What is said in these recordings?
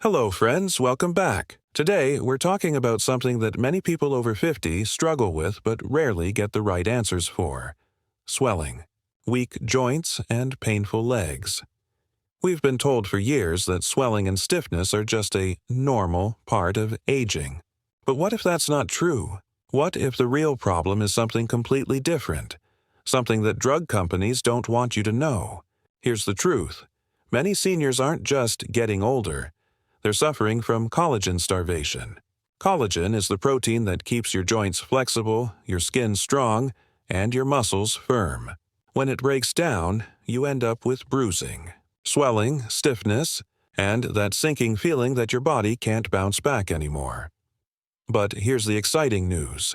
Hello, friends. Welcome back. Today, we're talking about something that many people over 50 struggle with but rarely get the right answers for: swelling, weak joints, and painful legs. We've been told for years that swelling and stiffness are just a normal part of aging. But what if that's not true? What if the real problem is something completely different? Something that drug companies don't want you to know? Here's the truth. Many seniors aren't just getting older. They're suffering from collagen starvation. Collagen is the protein that keeps your joints flexible, your skin strong, and your muscles firm. When it breaks down, you end up with bruising, swelling, stiffness, and that sinking feeling that your body can't bounce back anymore. But here's the exciting news.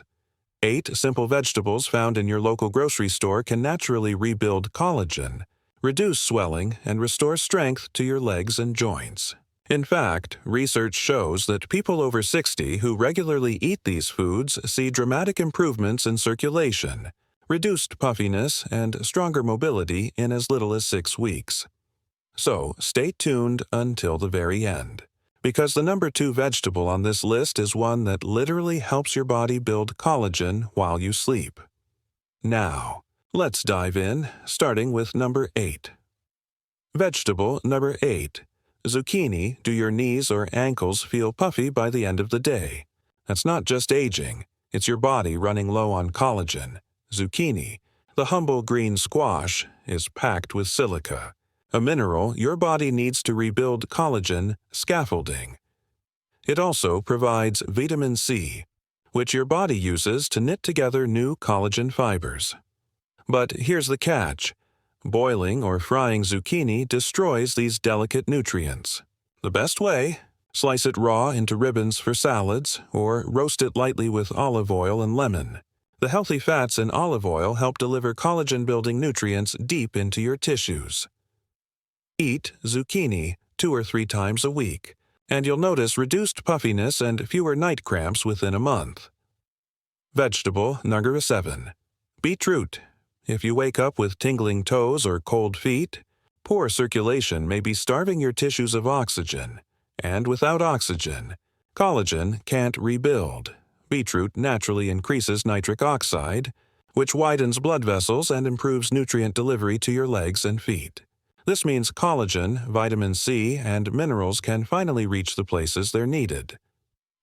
8 simple vegetables found in your local grocery store can naturally rebuild collagen, reduce swelling, and restore strength to your legs and joints. In fact, research shows that people over 60 who regularly eat these foods see dramatic improvements in circulation, reduced puffiness, and stronger mobility in as little as 6 weeks. So, stay tuned until the very end, because the number 2 vegetable on this list is one that literally helps your body build collagen while you sleep. Now, let's dive in, starting with number 8. Vegetable number 8. Zucchini. Do your knees or ankles feel puffy by the end of the day? That's not just aging. It's your body running low on collagen. Zucchini, the humble green squash, is packed with silica, a mineral your body needs to rebuild collagen scaffolding. It also provides vitamin C, which your body uses to knit together new collagen fibers. But here's the catch. Boiling or frying zucchini destroys these delicate nutrients. The best way? Slice it raw into ribbons for salads, or roast it lightly with olive oil and lemon. The healthy fats in olive oil help deliver collagen-building nutrients deep into your tissues. Eat zucchini 2 or 3 times a week, and you'll notice reduced puffiness and fewer night cramps within a month. Vegetable number 7. Beetroot. If you wake up with tingling toes or cold feet, poor circulation may be starving your tissues of oxygen, and without oxygen, collagen can't rebuild. Beetroot naturally increases nitric oxide, which widens blood vessels and improves nutrient delivery to your legs and feet. This means collagen, vitamin C, and minerals can finally reach the places they're needed.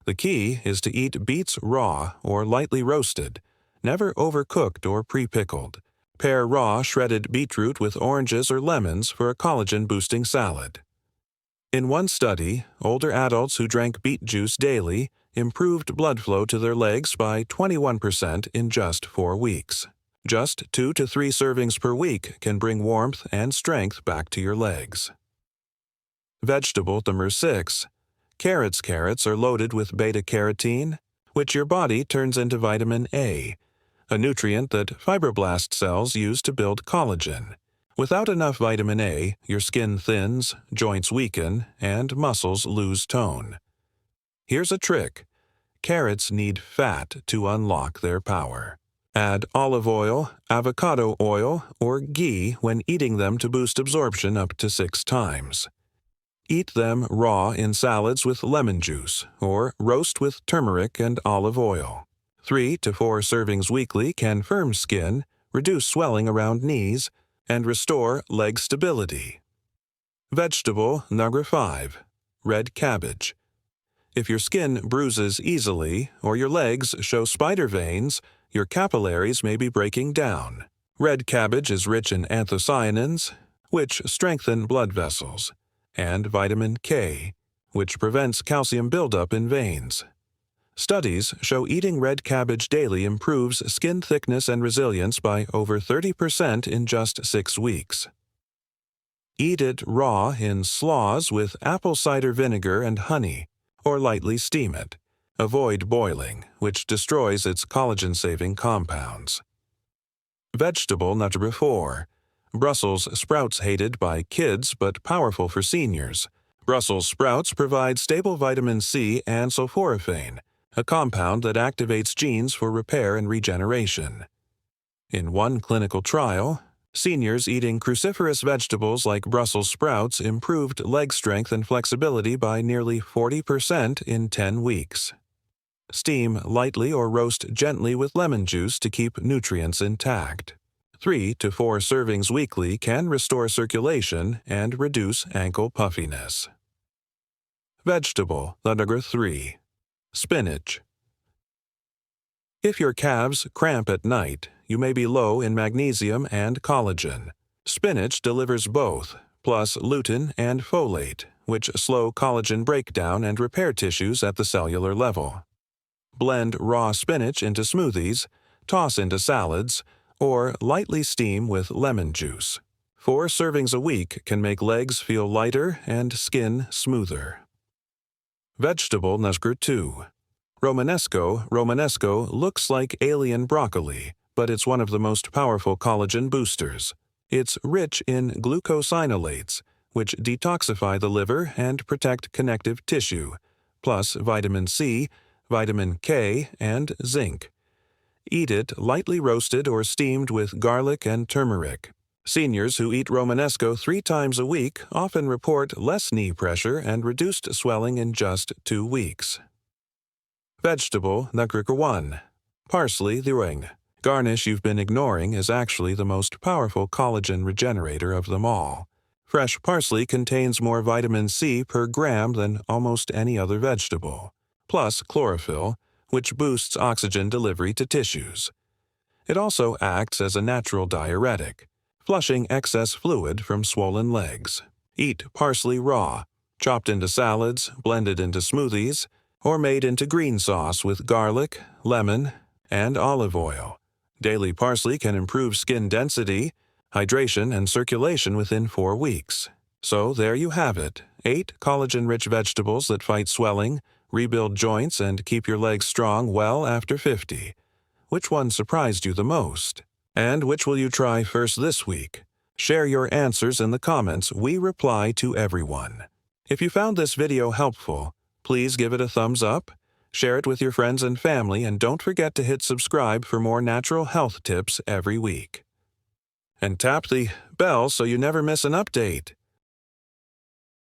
The key is to eat beets raw or lightly roasted, never overcooked or pre-pickled. Pair raw shredded beetroot with oranges or lemons for a collagen-boosting salad. In one study, older adults who drank beet juice daily improved blood flow to their legs by 21% in just 4 weeks. Just 2 to 3 servings per week can bring warmth and strength back to your legs. Vegetable number 6. Carrots. Carrots are loaded with beta-carotene, which your body turns into vitamin A, a nutrient that fibroblast cells use to build collagen. Without enough vitamin A, your skin thins, joints weaken, and muscles lose tone. Here's a trick. Carrots need fat to unlock their power. Add olive oil, avocado oil, or ghee when eating them to boost absorption up to 6 times. Eat them raw in salads with lemon juice, or roast with turmeric and olive oil. 3 to 4 servings weekly can firm skin, reduce swelling around knees, and restore leg stability. Vegetable number 5. Red cabbage. If your skin bruises easily or your legs show spider veins, your capillaries may be breaking down. Red cabbage is rich in anthocyanins, which strengthen blood vessels, and vitamin K, which prevents calcium buildup in veins. Studies show eating red cabbage daily improves skin thickness and resilience by over 30% in just 6 weeks. Eat it raw in slaws with apple cider vinegar and honey, or lightly steam it. Avoid boiling, which destroys its collagen-saving compounds. Vegetable number 4. Brussels sprouts. Hated by kids but powerful for seniors. Brussels sprouts provide stable vitamin C and sulforaphane, a compound that activates genes for repair and regeneration. In one clinical trial, Seniors eating cruciferous vegetables like Brussels sprouts improved leg strength and flexibility by nearly 40% in 10 weeks. Steam lightly or roast gently with lemon juice to keep nutrients intact. 3 to 4 servings weekly can restore circulation and reduce ankle puffiness. Vegetable number 3. Spinach. If your calves cramp at night, you may be low in magnesium and collagen. Spinach delivers both, plus lutein and folate, which slow collagen breakdown and repair tissues at the cellular level. Blend raw spinach into smoothies, toss into salads, or lightly steam with lemon juice. 4 servings a week can make legs feel lighter and skin smoother. Vegetable number 2. Romanesco. Romanesco looks like alien broccoli, but it's one of the most powerful collagen boosters. It's rich in glucosinolates, which detoxify the liver and protect connective tissue, plus vitamin C, vitamin K, and zinc. Eat it lightly roasted or steamed with garlic and turmeric. Seniors who eat Romanesco 3 times a week often report less knee pressure and reduced swelling in just 2 weeks. Vegetable number 1. Parsley thuring. Garnish you've been ignoring is actually the most powerful collagen regenerator of them all. Fresh parsley contains more vitamin C per gram than almost any other vegetable, plus chlorophyll, which boosts oxygen delivery to tissues. It also acts as a natural diuretic, flushing excess fluid from swollen legs. Eat parsley raw, chopped into salads, blended into smoothies, or made into green sauce with garlic, lemon, and olive oil. Daily parsley can improve skin density, hydration, and circulation within 4 weeks. So there you have it, 8 collagen-rich vegetables that fight swelling, rebuild joints, and keep your legs strong well after 50. Which one surprised you the most? And which will you try first this week? Share your answers in the comments. We reply to everyone. If you found this video helpful, please give it a thumbs up, share it with your friends and family, and don't forget to hit subscribe for more natural health tips every week. And tap the bell so you never miss an update.